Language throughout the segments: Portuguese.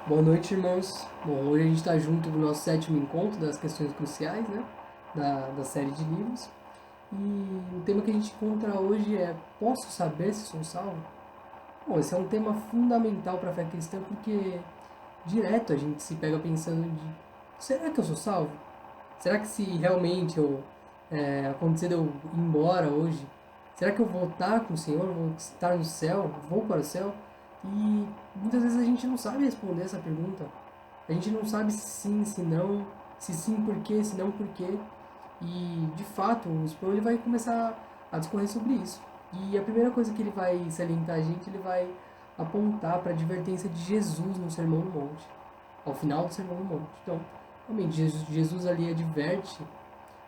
Boa noite, irmãos. Bom, hoje a gente está junto do nosso sétimo encontro das questões cruciais, né? Da série de livros. E o tema que a gente encontra hoje é: posso saber se sou salvo? Bom, esse é um tema fundamental para a fé cristã porque direto a gente se pega pensando de: será que eu sou salvo? Será que se realmente acontecer de eu ir embora hoje, será que eu vou estar com o Senhor? Vou estar no céu? Vou para o céu? E muitas vezes a gente não sabe responder essa pergunta. A gente não sabe se sim, se não, se sim por quê, se não por quê. E, de fato, o Sproul ele vai começar a discorrer sobre isso. E a primeira coisa que ele vai salientar a gente, ele vai apontar para a advertência de Jesus no Sermão do Monte, ao final do Sermão do Monte. Então, realmente, Jesus ali adverte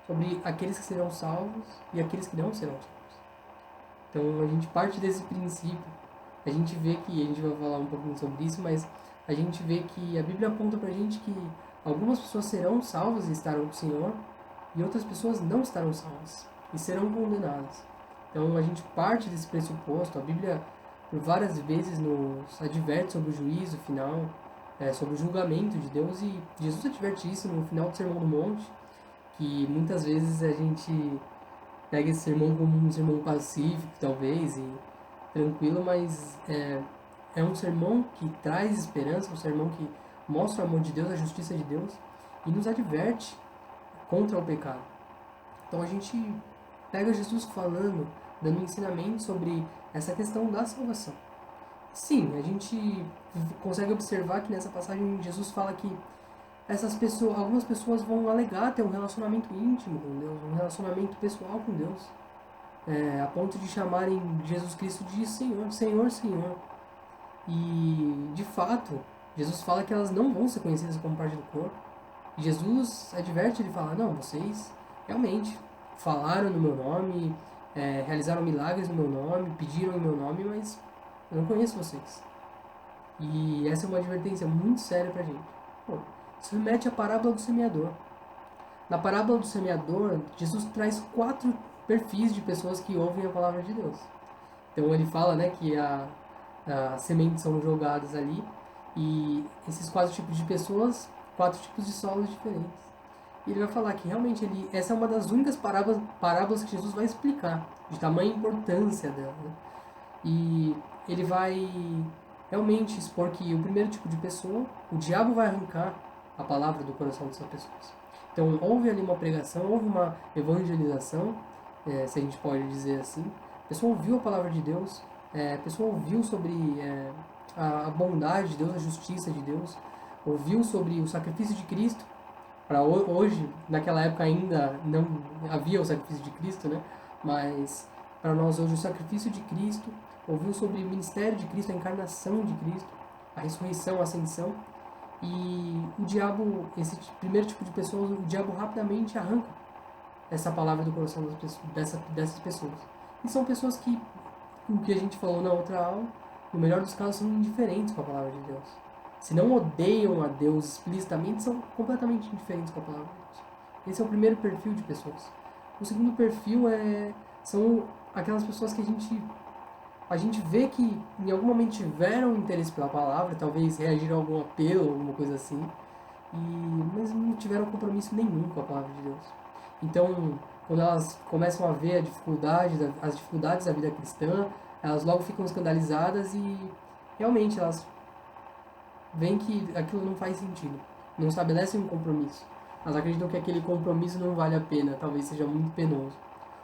sobre aqueles que serão salvos e aqueles que não serão salvos. Então, a gente parte desse princípio. A gente vê que, a gente vai falar um pouquinho sobre isso, mas a gente vê que a Bíblia aponta pra gente que algumas pessoas serão salvas e estarão com o Senhor, e outras pessoas não estarão salvas e serão condenadas. Então a gente parte desse pressuposto. A Bíblia, por várias vezes, nos adverte sobre o juízo final, sobre o julgamento de Deus, e Jesus adverte isso no final do Sermão do Monte, que muitas vezes a gente pega esse sermão como um sermão pacífico, talvez, e tranquilo, mas é um sermão que traz esperança, um sermão que mostra o amor de Deus, a justiça de Deus, e nos adverte contra o pecado. Então a gente pega Jesus falando, dando um ensinamento sobre essa questão da salvação. Sim, a gente consegue observar que nessa passagem Jesus fala que algumas pessoas vão alegar ter um relacionamento íntimo com Deus, um relacionamento pessoal com Deus, a ponto de chamarem Jesus Cristo de Senhor, Senhor, Senhor. E, de fato, Jesus fala que elas não vão ser conhecidas como parte do corpo. E Jesus adverte, ele fala: não, vocês realmente falaram no meu nome, realizaram milagres no meu nome, pediram em meu nome, mas eu não conheço vocês. E essa é uma advertência muito séria pra gente. Bom, isso remete à parábola do semeador. Na parábola do semeador, Jesus traz 4 perfis de pessoas que ouvem a palavra de Deus. Então ele fala, né, que as sementes são jogadas ali, e esses 4 tipos de pessoas, 4 tipos de solos diferentes. E ele vai falar que realmente essa é uma das únicas parábolas que Jesus vai explicar, de tamanha importância dela. Né? E ele vai realmente expor que o primeiro tipo de pessoa, o diabo vai arrancar a palavra do coração dessas pessoas. Então houve ali uma pregação, houve uma evangelização, se a gente pode dizer assim. A pessoa ouviu a palavra de Deus, a pessoa ouviu sobre a bondade de Deus, a justiça de Deus, ouviu sobre o sacrifício de Cristo. Para hoje, naquela época ainda não havia o sacrifício de Cristo, né? Mas para nós hoje o sacrifício de Cristo, ouviu sobre o ministério de Cristo, a encarnação de Cristo, a ressurreição, a ascensão. E o diabo, esse primeiro tipo de pessoas, o diabo rapidamente arranca essa palavra do coração dessas pessoas. E são pessoas que, o que a gente falou na outra aula, no melhor dos casos, são indiferentes com a palavra de Deus. Se não odeiam a Deus explicitamente, são completamente indiferentes com a palavra de Deus. Esse é o primeiro perfil de pessoas. O segundo perfil são aquelas pessoas que a gente vê que em algum momento tiveram interesse pela palavra, talvez reagiram a algum apelo, alguma coisa assim, mas não tiveram compromisso nenhum com a palavra de Deus. Então, quando elas começam a ver as dificuldades da vida cristã, elas logo ficam escandalizadas e realmente elas veem que aquilo não faz sentido, não estabelecem um compromisso. Elas acreditam que aquele compromisso não vale a pena, talvez seja muito penoso.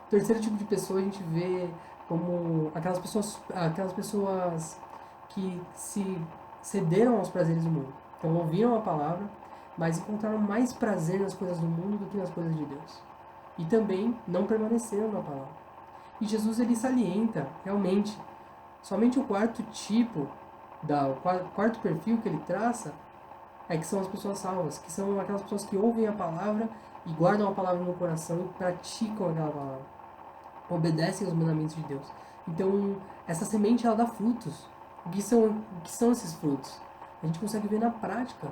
O terceiro tipo de pessoa a gente vê como aquelas pessoas que se cederam aos prazeres do mundo. Então ouviram a palavra, mas encontraram mais prazer nas coisas do mundo do que nas coisas de Deus. E também não permaneceram na palavra. E Jesus ele salienta, realmente, somente o quarto tipo, o quarto perfil que ele traça, é que são as pessoas salvas, que são aquelas pessoas que ouvem a palavra e guardam a palavra no coração e praticam aquela palavra, obedecem aos mandamentos de Deus. Então, essa semente ela dá frutos. O que são esses frutos? A gente consegue ver na prática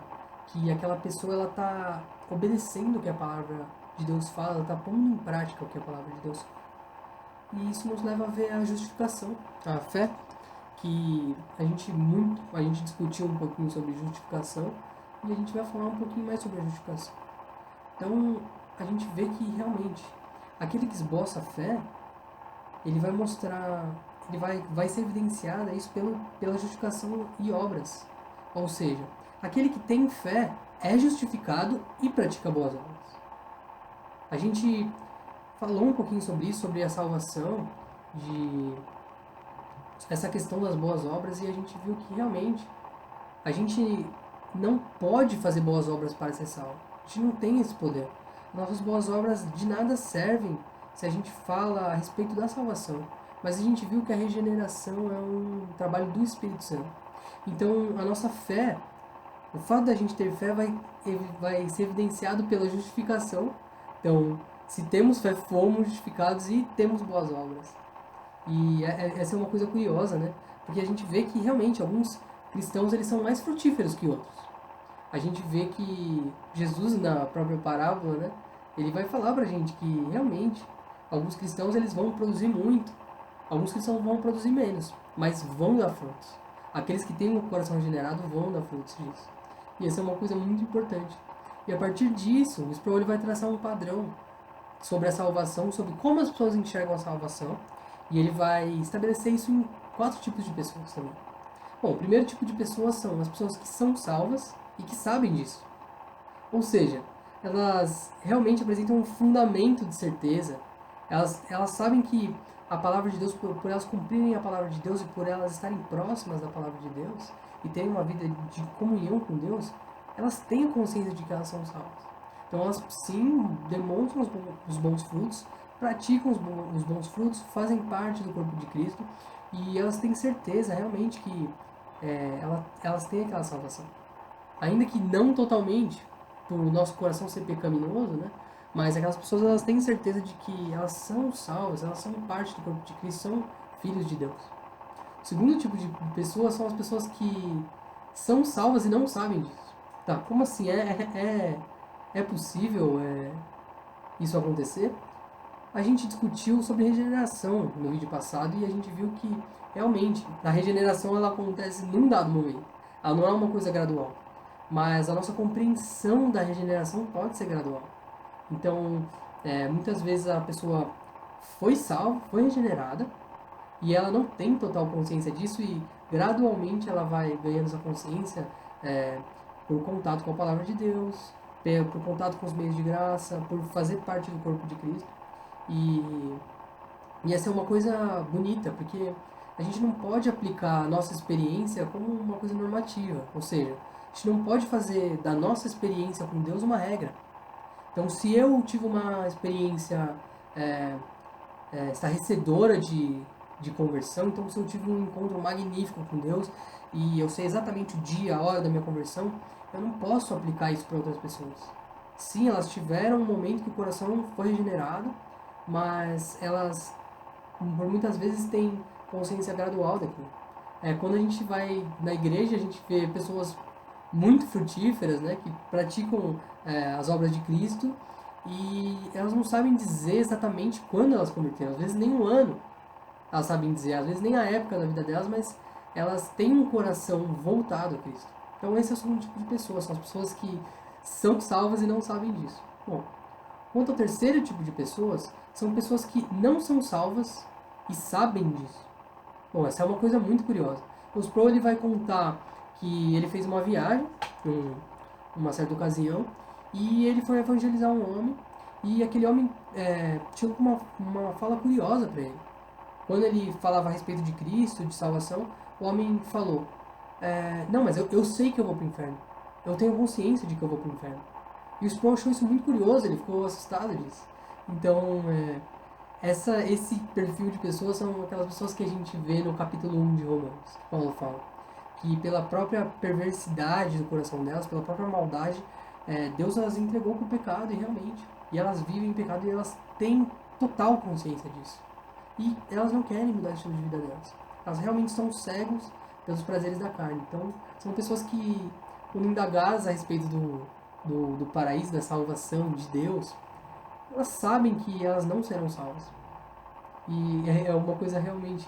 que aquela pessoa ela está obedecendo o que a palavra de Deus fala, ela está pondo em prática o que a palavra de Deus fala. E isso nos leva a ver a justificação, a fé. que a gente discutiu um pouquinho sobre justificação e a gente vai falar um pouquinho mais sobre a justificação. Então, a gente vê que realmente aquele que esboça a fé, ele vai mostrar, vai ser evidenciada isso pela justificação e obras. Ou seja, aquele que tem fé é justificado e pratica boas obras. A gente falou um pouquinho sobre isso, sobre a salvação, de essa questão das boas obras, e a gente viu que realmente a gente não pode fazer boas obras para ser salvo. A gente não tem esse poder. Nossas boas obras de nada servem se a gente fala a respeito da salvação. Mas a gente viu que a regeneração é um trabalho do Espírito Santo. Então, a nossa fé, o fato da gente ter fé vai ser evidenciado pela justificação. Então, se temos fé, fomos justificados e temos boas obras. E essa é uma coisa curiosa, né? Porque a gente vê que realmente alguns cristãos eles são mais frutíferos que outros. A gente vê que Jesus, na própria parábola, né? Ele vai falar pra gente que realmente alguns cristãos eles vão produzir muito, alguns cristãos vão produzir menos, mas vão dar frutos. Aqueles que têm um coração regenerado vão dar frutos disso. E essa é uma coisa muito importante. E a partir disso, o Sproul ele vai traçar um padrão sobre a salvação, sobre como as pessoas enxergam a salvação, e ele vai estabelecer isso em 4 tipos de pessoas também. Bom, o primeiro tipo de pessoas são as pessoas que são salvas e que sabem disso. Ou seja, elas realmente apresentam um fundamento de certeza. Elas sabem que a palavra de Deus, por elas cumprirem a palavra de Deus e por elas estarem próximas da palavra de Deus e terem uma vida de comunhão com Deus, elas têm a consciência de que elas são salvas. Então elas sim demonstram os bons frutos, praticam os bons frutos, fazem parte do corpo de Cristo e elas têm certeza realmente que elas têm aquela salvação. Ainda que não totalmente, por o nosso coração ser pecaminoso, né? Mas aquelas pessoas elas têm certeza de que elas são salvas, elas são parte do corpo de Cristo, são filhos de Deus. O segundo tipo de pessoas são as pessoas que são salvas e não sabem disso. Tá, como assim? É possível isso acontecer? A gente discutiu sobre regeneração no vídeo passado e a gente viu que realmente a regeneração ela acontece num dado momento. Ela não é uma coisa gradual. Mas a nossa compreensão da regeneração pode ser gradual. Então, muitas vezes a pessoa foi salva, foi regenerada, e ela não tem total consciência disso, e gradualmente ela vai ganhando essa consciência por contato com a palavra de Deus, por contato com os meios de graça, por fazer parte do corpo de Cristo. E essa é uma coisa bonita, porque a gente não pode aplicar a nossa experiência como uma coisa normativa, ou seja, a gente não pode fazer da nossa experiência com Deus uma regra. Então, se eu tive uma experiência estarrecedora de conversão, então se eu tive um encontro magnífico com Deus e eu sei exatamente o dia, a hora da minha conversão, eu não posso aplicar isso para outras pessoas. Sim, elas tiveram um momento que o coração foi regenerado, mas elas, por muitas vezes, têm consciência gradual daquilo. Quando a gente vai na igreja, a gente vê pessoas muito frutíferas, né, que praticam as obras de Cristo e elas não sabem dizer exatamente quando elas converteram, às vezes nem um ano elas sabem dizer, às vezes nem a época da vida delas, mas elas têm um coração voltado a Cristo. Então esse é o segundo tipo de pessoas, são as pessoas que são salvas e não sabem disso. Bom, quanto ao terceiro tipo de pessoas, são pessoas que não são salvas e sabem disso. Bom, essa é uma coisa muito curiosa. O Sproul ele vai contar que ele fez uma viagem, em uma certa ocasião, e ele foi evangelizar um homem, e aquele homem tinha uma fala curiosa para ele. Quando ele falava a respeito de Cristo, de salvação, o homem falou, não, mas eu sei que eu vou para o inferno. Eu tenho consciência de que eu vou para o inferno. E o Sproul achou isso muito curioso, ele ficou assustado disso. Então, esse perfil de pessoas são aquelas pessoas que a gente vê no capítulo 1 de Romanos, que Paulo fala. Que pela própria perversidade do coração delas, pela própria maldade, Deus as entregou para o pecado e realmente. E elas vivem em pecado e elas têm total consciência disso. E elas não querem mudar o estilo de vida delas. Elas realmente são cegos pelos prazeres da carne. Então, são pessoas que, quando indagadas a respeito do paraíso, da salvação de Deus, elas sabem que elas não serão salvas. E é uma coisa realmente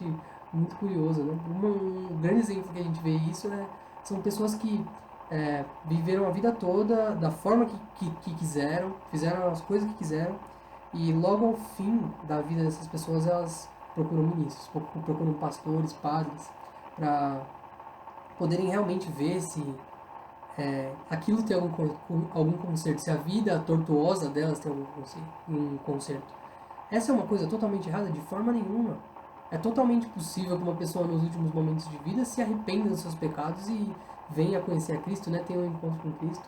muito curioso, né? Um grande exemplo que a gente vê isso são pessoas que viveram a vida toda da forma que quiseram, fizeram as coisas que quiseram, e logo ao fim da vida dessas pessoas elas procuram ministros, procuram pastores, padres, para poderem realmente ver se aquilo tem algum conserto, se a vida tortuosa delas tem um conserto. Essa é uma coisa totalmente errada? De forma nenhuma. É totalmente possível que uma pessoa nos últimos momentos de vida se arrependa dos seus pecados e venha a conhecer a Cristo, né? Tenha um encontro com Cristo.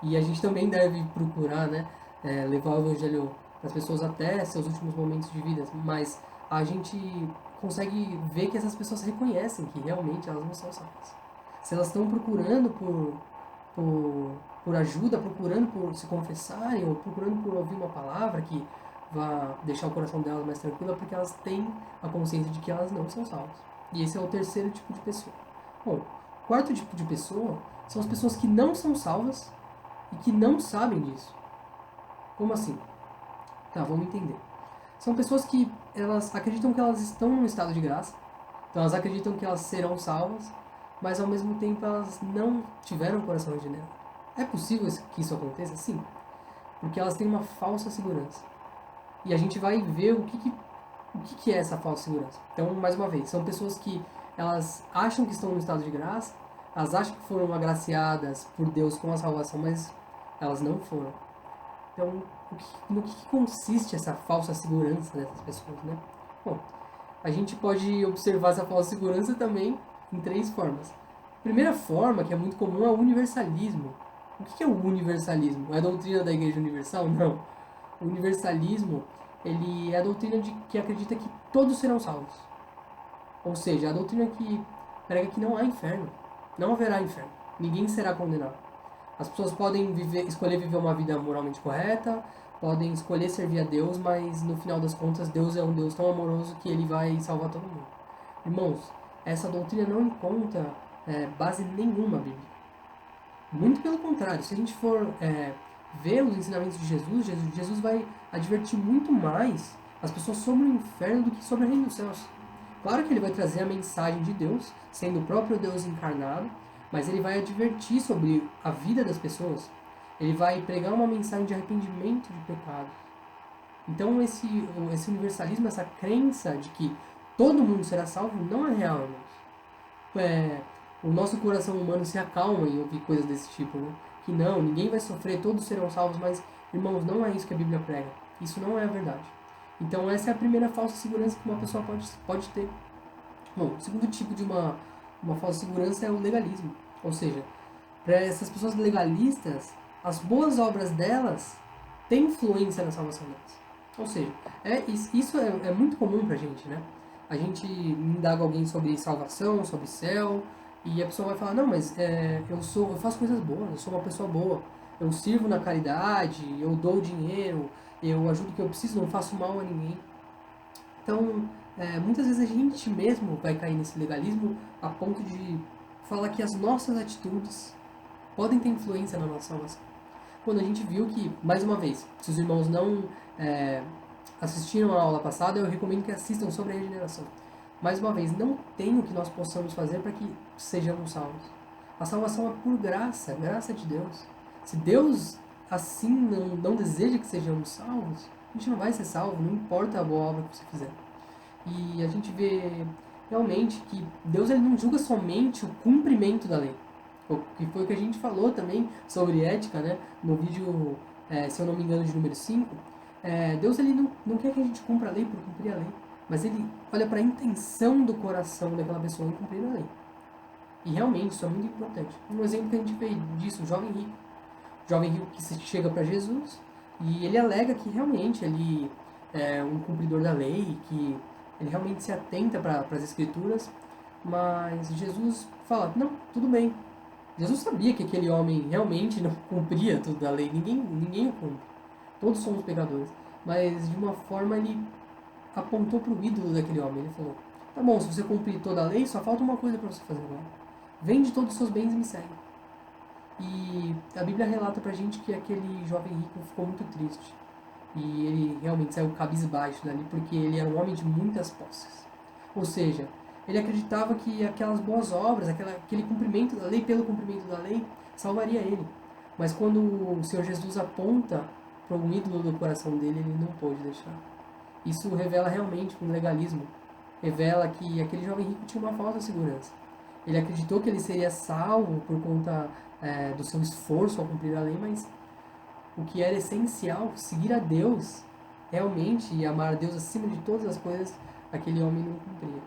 E a gente também deve procurar, né? Levar o Evangelho para as pessoas até seus últimos momentos de vida. Mas a gente consegue ver que essas pessoas reconhecem que realmente elas não são salvas. Se elas estão procurando por, por ajuda, procurando por se confessarem ou procurando por ouvir uma palavra que vá deixar o coração delas mais tranquilo, é porque elas têm a consciência de que elas não são salvas. E esse é o terceiro tipo de pessoa. Bom, o quarto tipo de pessoa são as pessoas que não são salvas e que não sabem disso. Como assim? Tá, vamos entender. São pessoas que elas acreditam que elas estão num estado de graça, então elas acreditam que elas serão salvas, mas ao mesmo tempo elas não tiveram o coração regenerado. É possível que isso aconteça? Sim, porque elas têm uma falsa segurança. E a gente vai ver o que é essa falsa segurança. Então, mais uma vez, são pessoas que elas acham que estão no estado de graça, elas acham que foram agraciadas por Deus com a salvação, mas elas não foram. Então, no que consiste essa falsa segurança dessas pessoas, né? Bom, a gente pode observar essa falsa segurança também em três formas. A primeira forma, que é muito comum, é o universalismo. O que é o universalismo? É a doutrina da Igreja Universal? Não. O universalismo, ele é a doutrina que acredita que todos serão salvos. Ou seja, a doutrina que prega que não há inferno. Não haverá inferno. Ninguém será condenado. As pessoas podem escolher viver uma vida moralmente correta, podem escolher servir a Deus, mas no final das contas Deus é um Deus tão amoroso que ele vai salvar todo mundo. Irmãos, essa doutrina não encontra base nenhuma bíblica. Muito pelo contrário, se a gente for ver os ensinamentos de Jesus vai advertir muito mais as pessoas sobre o inferno do que sobre o reino dos céus. Claro que ele vai trazer a mensagem de Deus, sendo o próprio Deus encarnado, mas ele vai advertir sobre a vida das pessoas. Ele vai pregar uma mensagem de arrependimento de pecado. Então esse universalismo, essa crença de que todo mundo será salvo, não é real, irmãos. O nosso coração humano se acalma em ouvir coisas desse tipo, né? Que não, ninguém vai sofrer, todos serão salvos, mas, irmãos, não é isso que a Bíblia prega. Isso não é a verdade. Então essa é a primeira falsa segurança que uma pessoa pode ter. Bom, o segundo tipo de uma falsa segurança é o legalismo. Ou seja, para essas pessoas legalistas, as boas obras delas têm influência na salvação delas. Ou seja, isso é muito comum pra gente, né? A gente indaga alguém sobre salvação, sobre céu, e a pessoa vai falar, não, mas eu faço coisas boas, eu sou uma pessoa boa, eu sirvo na caridade, eu dou dinheiro, eu ajudo o que eu preciso, não faço mal a ninguém. Então, muitas vezes a gente mesmo vai cair nesse legalismo a ponto de falar que as nossas atitudes podem ter influência na nossa salvação. Quando a gente viu que, mais uma vez, se os irmãos não assistiram a aula passada, eu recomendo que assistam sobre a regeneração. Mais uma vez, não tem o que nós possamos fazer para que sejamos salvos. A salvação é por graça, graça de Deus. Se Deus assim não deseja que sejamos salvos, a gente não vai ser salvo, não importa a boa obra que você fizer. E a gente vê realmente que Deus ele não julga somente o cumprimento da lei. Que foi o que a gente falou também sobre ética, né? No vídeo, se eu não me engano, de número 5. Deus ele não quer que a gente cumpra a lei por cumprir a lei, mas ele olha para a intenção do coração daquela pessoa em cumprir a lei. E realmente isso é muito importante. Um exemplo que a gente vê disso, o jovem rico. O jovem rico que chega para Jesus e ele alega que realmente ele é um cumpridor da lei, que ele realmente se atenta para as escrituras, mas Jesus fala, não, tudo bem. Jesus sabia que aquele homem realmente não cumpria tudo da lei, ninguém o cumpre. Todos somos pecadores. Mas de uma forma ele apontou para o ídolo daquele homem. Ele falou, tá bom, se você cumprir toda a lei, só falta uma coisa para você fazer agora. Vende todos os seus bens e me segue. E a Bíblia relata pra gente que aquele jovem rico ficou muito triste. E ele realmente saiu cabisbaixo dali porque ele era um homem de muitas posses. Ou seja, Ele acreditava que aquelas boas obras, aquele cumprimento da lei, pelo cumprimento da lei, salvaria ele. Mas quando o Senhor Jesus aponta para um ídolo do coração dele, ele não pôde deixar. Isso revela realmente um legalismo. Revela que aquele jovem rico tinha uma falsa segurança. Ele acreditou que ele seria salvo por conta do seu esforço ao cumprir a lei, mas o que era essencial, seguir a Deus realmente e amar a Deus acima de todas as coisas, aquele homem não cumpria.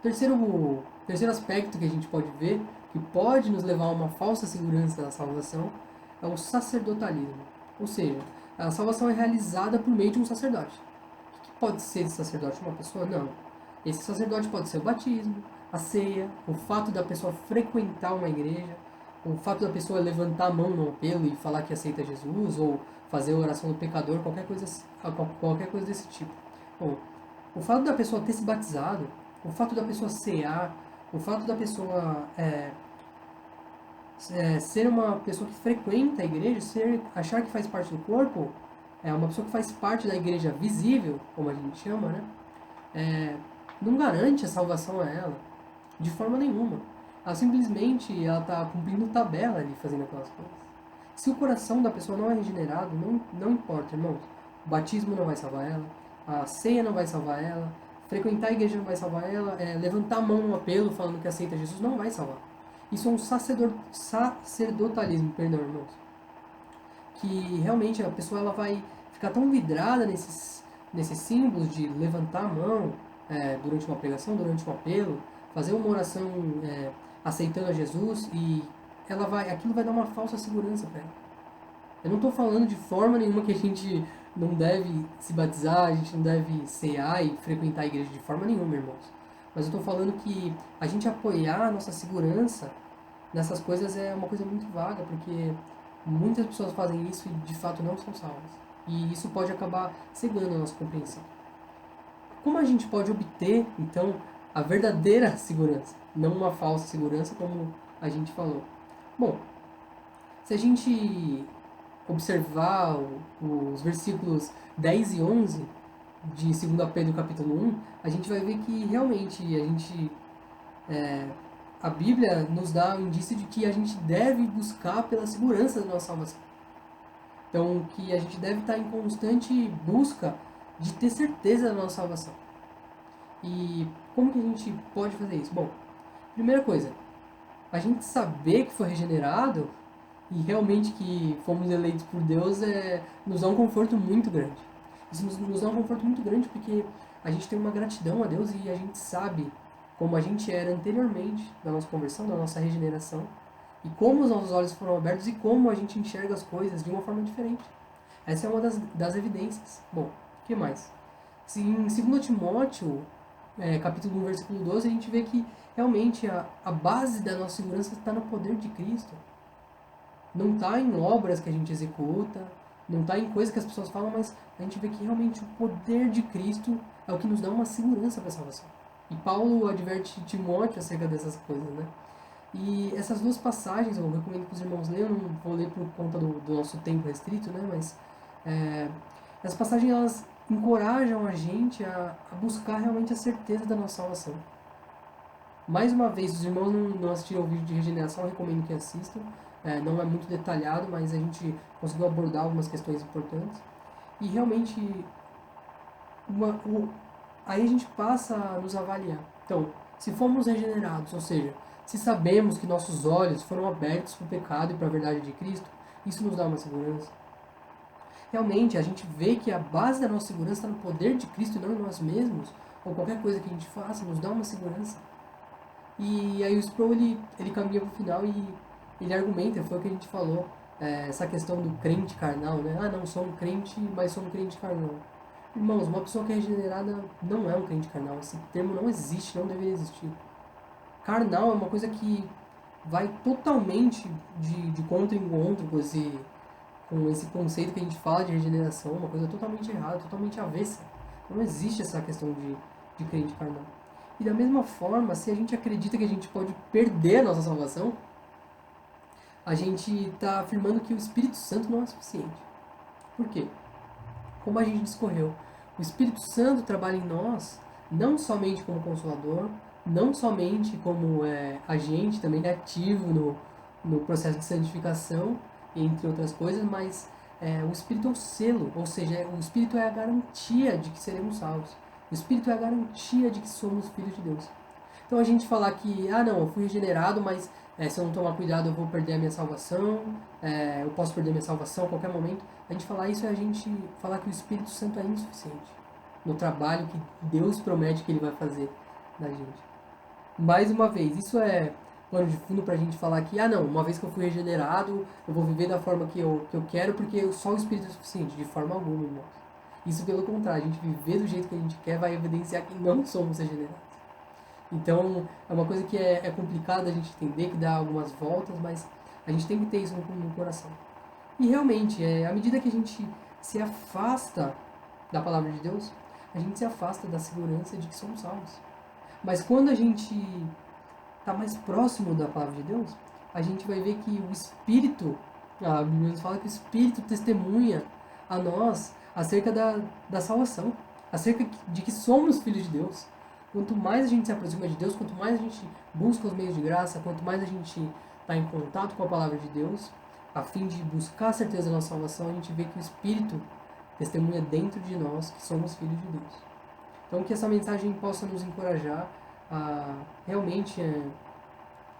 Terceiro aspecto que a gente pode ver, que pode nos levar a uma falsa segurança da salvação, é o sacerdotalismo. Ou seja, a salvação é realizada por meio de um sacerdote. O que pode ser esse sacerdote? Uma pessoa? Não. Esse sacerdote pode ser o batismo, a ceia, o fato da pessoa frequentar uma igreja, o fato da pessoa levantar a mão no apelo e falar que aceita Jesus, ou fazer a oração do pecador, qualquer coisa desse tipo. Bom, o fato da pessoa ter se batizado, o fato da pessoa cear, o fato da pessoa ser uma pessoa que frequenta a igreja, achar que faz parte do corpo, é uma pessoa que faz parte da igreja visível, como a gente chama, né? Não garante a salvação a ela, de forma nenhuma. Ela simplesmente está cumprindo tabela ali, fazendo aquelas coisas. Se o coração da pessoa não é regenerado, não importa, irmãos. O batismo não vai salvar ela, a ceia não vai salvar ela, frequentar a igreja não vai salvar ela, levantar a mão no apelo falando que aceita Jesus não vai salvar. Isso é um sacerdotalismo, perdão, irmãos. Que realmente a pessoa ela vai ficar tão vidrada nesses símbolos de levantar a mão durante uma pregação, durante um apelo, fazer uma oração aceitando a Jesus, e aquilo vai dar uma falsa segurança para ela. Eu não estou falando de forma nenhuma que a gente não deve se batizar, a gente não deve cear e frequentar a igreja de forma nenhuma, irmãos. Mas eu estou falando que a gente apoiar a nossa segurança nessas coisas é uma coisa muito vaga, porque muitas pessoas fazem isso e de fato não são salvas. E isso pode acabar cegando a nossa compreensão. Como a gente pode obter, então, a verdadeira segurança, não uma falsa segurança, como a gente falou? Bom, se a gente observar os versículos 10 e 11 de 2 Pedro capítulo 1, a gente vai ver que realmente a Bíblia nos dá um indício de que a gente deve buscar pela segurança da nossa salvação. Então, que a gente deve estar em constante busca de ter certeza da nossa salvação. E como que a gente pode fazer isso? Bom, primeira coisa, a gente saber que foi regenerado e realmente que fomos eleitos por Deus nos dá um conforto muito grande. Isso nos dá um conforto muito grande porque a gente tem uma gratidão a Deus e a gente sabe como a gente era anteriormente da nossa conversão, da nossa regeneração, e como os nossos olhos foram abertos e como a gente enxerga as coisas de uma forma diferente. Essa é uma das evidências. Bom, o que mais? Em 2 Timóteo, capítulo 1, versículo 12, a gente vê que realmente a base da nossa segurança está no poder de Cristo. Não está em obras que a gente executa, não está em coisas que as pessoas falam, mas a gente vê que realmente o poder de Cristo é o que nos dá uma segurança para a salvação. E Paulo adverte Timóteo acerca dessas coisas, né? E essas duas passagens eu recomendo que os irmãos leiam, não vou ler por conta do nosso tempo restrito, né? Mas essas passagens elas encorajam a gente a buscar realmente a certeza da nossa salvação. Mais uma vez, os irmãos não assistiram ao vídeo de regeneração, eu recomendo que assistam. Não é muito detalhado, mas a gente conseguiu abordar algumas questões importantes. E realmente, aí a gente passa a nos avaliar. Então, se fomos regenerados, ou seja, se sabemos que nossos olhos foram abertos para o pecado e para a verdade de Cristo, isso nos dá uma segurança. Realmente, a gente vê que a base da nossa segurança está no poder de Cristo e não em nós mesmos, ou qualquer coisa que a gente faça, nos dá uma segurança. E aí o Sproul, ele caminha para o final e ele argumenta, foi o que a gente falou, essa questão do crente carnal, né? Ah, não, sou um crente, mas sou um crente carnal. Irmãos, uma pessoa que é regenerada não é um crente carnal. Esse termo não existe, não deveria existir. Carnal é uma coisa que vai totalmente de contra em contra com esse conceito que a gente fala de regeneração, uma coisa totalmente errada, totalmente avessa. Não existe essa questão de crente carnal. E da mesma forma, se a gente acredita que a gente pode perder a nossa salvação, a gente está afirmando que o Espírito Santo não é suficiente. Por quê? Como a gente discorreu, o Espírito Santo trabalha em nós não somente como consolador, não somente como agente também ativo no processo de santificação, entre outras coisas, mas o Espírito é o selo, ou seja, o Espírito é a garantia de que seremos salvos. O Espírito é a garantia de que somos filhos de Deus. Então a gente falar que, não, eu fui regenerado, mas se eu não tomar cuidado eu vou perder a minha salvação, eu posso perder a minha salvação a qualquer momento. A gente falar isso é a gente falar que o Espírito Santo é insuficiente no trabalho que Deus promete que Ele vai fazer na gente. Mais uma vez, isso é plano de fundo pra gente falar que, não, uma vez que eu fui regenerado, eu vou viver da forma que eu quero, porque só o Espírito é suficiente, de forma alguma, irmãos. Isso pelo contrário, a gente viver do jeito que a gente quer vai evidenciar que não somos regenerados. Então, é uma coisa que é complicada a gente entender, que dá algumas voltas, mas a gente tem que ter isso no coração. E realmente, à medida que a gente se afasta da palavra de Deus, a gente se afasta da segurança de que somos salvos. Mas quando a gente está mais próximo da palavra de Deus, a gente vai ver que o Espírito, a Bíblia nos fala que o Espírito testemunha a nós acerca da salvação, acerca de que somos filhos de Deus. Quanto mais a gente se aproxima de Deus, quanto mais a gente busca os meios de graça, quanto mais a gente está em contato com a palavra de Deus, a fim de buscar a certeza da nossa salvação, a gente vê que o Espírito testemunha dentro de nós que somos filhos de Deus. Então que essa mensagem possa nos encorajar a realmente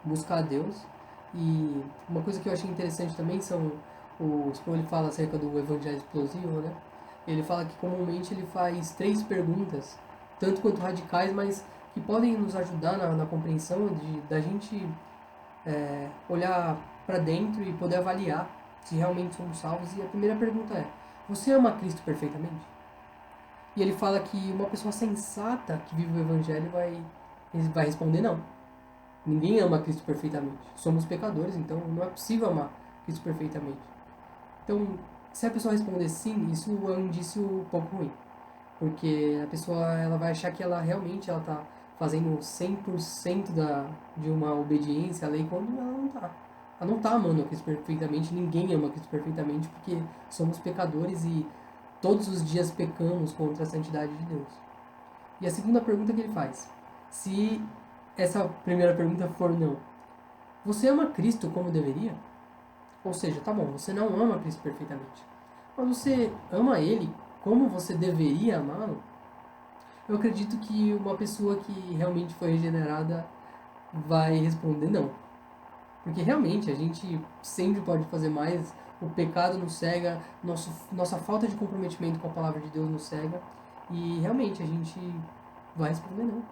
buscar a Deus. E uma coisa que eu achei interessante também são o Spurgeon, ele fala acerca do evangelho explosivo, né? Ele fala que comumente ele faz 3 perguntas, tanto quanto radicais, mas que podem nos ajudar na compreensão da gente olhar para dentro e poder avaliar se realmente somos salvos. E a primeira pergunta é: você ama Cristo perfeitamente? E ele fala que uma pessoa sensata que vive o evangelho vai responder não. Ninguém ama Cristo perfeitamente. Somos pecadores, então não é possível amar Cristo perfeitamente. Então, se a pessoa responder sim, isso é um indício um pouco ruim. Porque a pessoa ela vai achar que ela realmente está fazendo 100% de uma obediência à lei, quando ela não está. Ela não está amando a Cristo perfeitamente, ninguém ama a Cristo perfeitamente, porque somos pecadores e todos os dias pecamos contra a santidade de Deus. E a segunda pergunta que ele faz: se essa primeira pergunta for não, você ama Cristo como deveria? Ou seja, tá bom, você não ama Cristo perfeitamente, mas você ama Ele como você deveria amá-lo? Eu acredito que uma pessoa que realmente foi regenerada vai responder não. Porque realmente a gente sempre pode fazer mais, o pecado nos cega, nossa falta de comprometimento com a palavra de Deus nos cega, e realmente a gente vai responder não.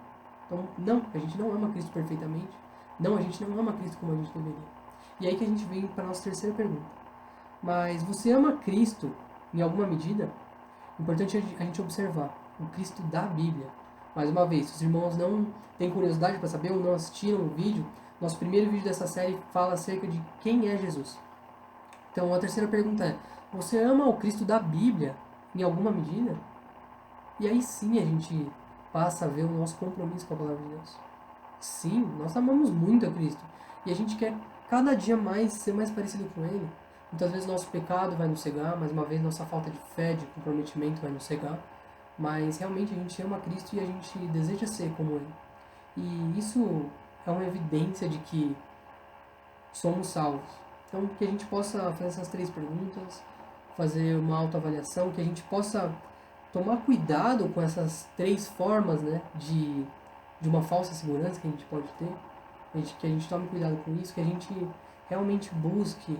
Então, não, a gente não ama Cristo perfeitamente. Não, a gente não ama Cristo como a gente deveria. E aí que a gente vem para a nossa terceira pergunta. Mas você ama Cristo em alguma medida? Importante a gente observar o Cristo da Bíblia. Mais uma vez, se os irmãos não têm curiosidade para saber ou não assistiram o vídeo, nosso primeiro vídeo dessa série fala acerca de quem é Jesus. Então, a terceira pergunta é: você ama o Cristo da Bíblia em alguma medida? E aí sim a gente passa a ver o nosso compromisso com a palavra de Deus. Sim, nós amamos muito a Cristo. E a gente quer cada dia mais ser mais parecido com Ele. Muitas vezes nosso pecado vai nos cegar, mais uma vez nossa falta de fé, de comprometimento vai nos cegar. Mas realmente a gente ama Cristo e a gente deseja ser como Ele. E isso é uma evidência de que somos salvos. Então, que a gente possa fazer essas 3 perguntas, fazer uma autoavaliação, que a gente possa tomar cuidado com essas 3 formas, né, de uma falsa segurança que a gente pode ter, que a gente tome cuidado com isso, que a gente realmente busque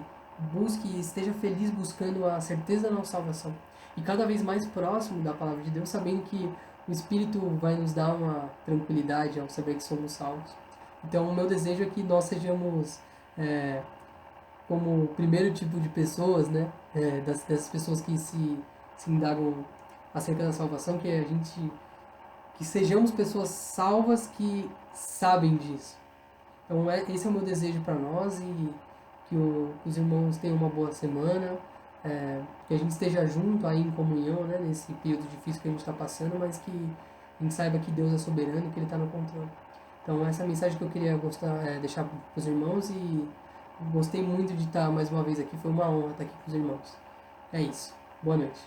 e esteja feliz buscando a certeza da nossa salvação. E cada vez mais próximo da palavra de Deus, sabendo que o Espírito vai nos dar uma tranquilidade ao saber que somos salvos. Então, o meu desejo é que nós sejamos como o primeiro tipo de pessoas, né, dessas pessoas que se indagam acerca da salvação, que sejamos pessoas salvas que sabem disso. Então esse é o meu desejo para nós, e que os irmãos tenham uma boa semana, que a gente esteja junto aí em comunhão, né, nesse período difícil que a gente está passando, mas que a gente saiba que Deus é soberano e que Ele está no controle. Então essa é a mensagem que eu queria deixar para os irmãos, e gostei muito de estar mais uma vez aqui, foi uma honra estar aqui com os irmãos. É isso. Boa noite.